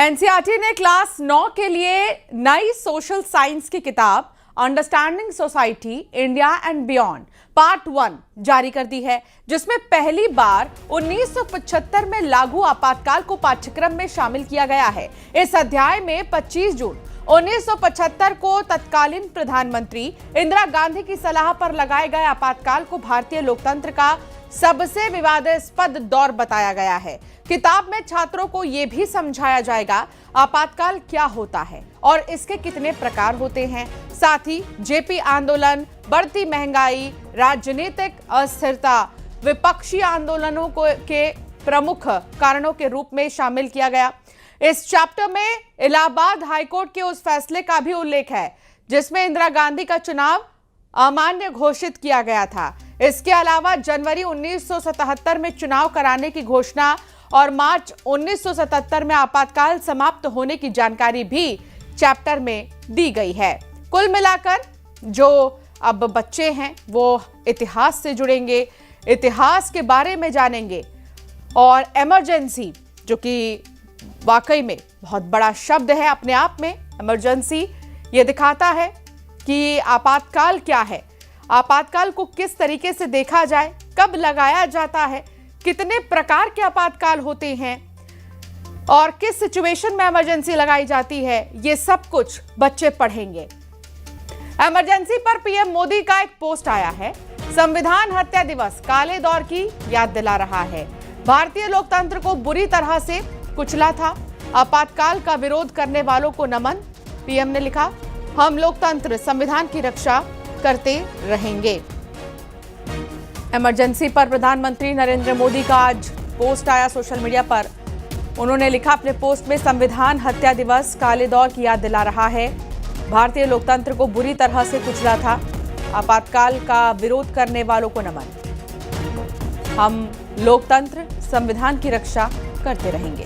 NCERT ने class 9 के लिए नई सोशल साइंस की किताब understanding society India and beyond part 1 जारी कर दी है, जिसमें पहली बार 1975 में लागू आपातकाल को पाठ्यक्रम में शामिल किया गया है। इस अध्याय में 25 जून 1975 को तत्कालीन प्रधानमंत्री इंदिरा गांधी की सलाह पर लगाए गए आपातकाल को भारतीय लोकतंत्र का सबसे विवादास्पद दौर बताया गया है। किताब में छात्रों को यह भी समझाया जाएगा आपातकाल क्या होता है और इसके कितने प्रकार होते हैं। साथ ही जेपी आंदोलन, बढ़ती महंगाई, राजनीतिक अस्थिरता, विपक्षी आंदोलनों के प्रमुख कारणों के रूप में शामिल किया गया। इस चैप्टर में इलाहाबाद हाईकोर्ट के उस फैसले का भी उल्लेख है जिसमें इंदिरा गांधी का चुनाव अमान्य घोषित किया गया था। इसके अलावा जनवरी 1977 में चुनाव कराने की घोषणा और मार्च 1977 में आपातकाल समाप्त होने की जानकारी भी चैप्टर में दी गई है। कुल मिलाकर जो अब बच्चे हैं वो इतिहास से जुड़ेंगे, इतिहास के बारे में जानेंगे और इमरजेंसी, जो कि वाकई में बहुत बड़ा शब्द है अपने आप में। इमरजेंसी ये दिखाता है कि आपातकाल क्या है, आपातकाल को किस तरीके से देखा जाए, कब लगाया जाता है, कितने प्रकार के आपातकाल होते हैं और किस सिचुएशन में इमरजेंसी लगाई जाती है, ये सब कुछ बच्चे पढ़ेंगे। इमरजेंसी पर पीएम मोदी का एक पोस्ट आया है। संविधान हत्या दिवस काले दौर की याद दिला रहा है। भारतीय लोकतंत्र को बुरी तरह से कुचला था। आपातकाल का विरोध करने वालों को नमन। पीएम ने लिखा, हम लोकतंत्र संविधान की रक्षा करते रहेंगे। इमरजेंसी पर प्रधानमंत्री नरेंद्र मोदी का आज पोस्ट आया सोशल मीडिया पर। उन्होंने लिखा अपने पोस्ट में, संविधान हत्या दिवस काले दौर की याद दिला रहा है। भारतीय लोकतंत्र को बुरी तरह से कुचला था। आपातकाल का विरोध करने वालों को नमन। हम लोकतंत्र संविधान की रक्षा करते रहेंगे।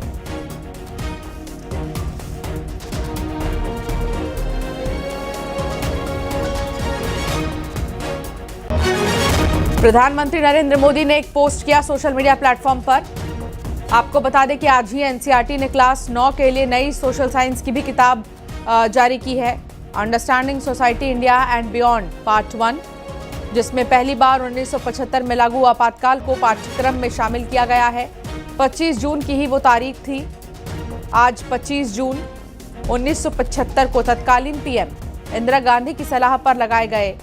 प्रधानमंत्री नरेंद्र मोदी ने एक पोस्ट किया सोशल मीडिया प्लेटफॉर्म पर। आपको बता दें कि आज ही एनसीईआरटी ने क्लास 9 के लिए नई सोशल साइंस की भी किताब जारी की है, understanding society India and beyond part 1, जिसमें पहली बार 1975 में लागू आपातकाल को पाठ्यक्रम में शामिल किया गया है। 25 जून की ही वो तारीख थी। आज 25 जून 1975 को तत्कालीन पीएम इंदिरा गांधी की सलाह पर लगाए गए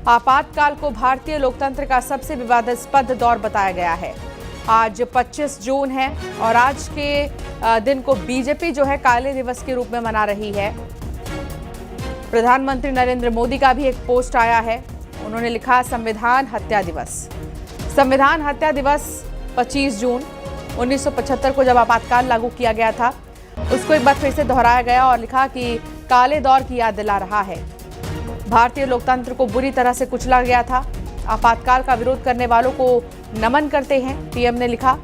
आपातकाल को भारतीय लोकतंत्र का सबसे विवादास्पद दौर बताया गया है। आज 25 जून है और आज के दिन को बीजेपी जो है काले दिवस के रूप में मना रही है। प्रधानमंत्री नरेंद्र मोदी का भी एक पोस्ट आया है। उन्होंने लिखा, संविधान हत्या दिवस। संविधान हत्या दिवस 25 जून 1975 को जब आपातकाल लागू किया गया था, उसको एक बार फिर से दोहराया गया और लिखा कि काले दौर की याद दिला रहा है। भारतीय लोकतंत्र को बुरी तरह से कुचला गया था। आपातकाल का विरोध करने वालों को नमन करते हैं, पीएम ने लिखा।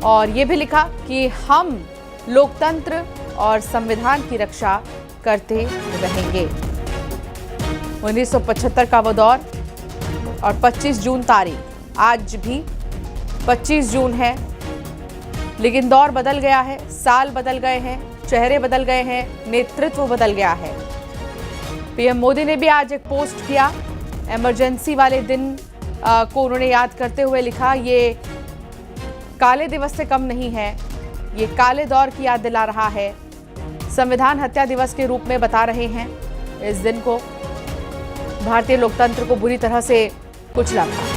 और ये भी लिखा कि हम लोकतंत्र और संविधान की रक्षा करते रहेंगे। 1975 का वो दौर और 25 जून तारीख। आज भी 25 जून है, लेकिन दौर बदल गया है, साल बदल गए हैं, चेहरे बदल गए हैं, नेतृत्व बदल गया है। पीएम मोदी ने भी आज एक पोस्ट किया। इमरजेंसी वाले दिन को उन्होंने याद करते हुए लिखा, ये काले दिवस से कम नहीं है, ये काले दौर की याद दिला रहा है। संविधान हत्या दिवस के रूप में बता रहे हैं इस दिन को। भारतीय लोकतंत्र को बुरी तरह से कुचला था।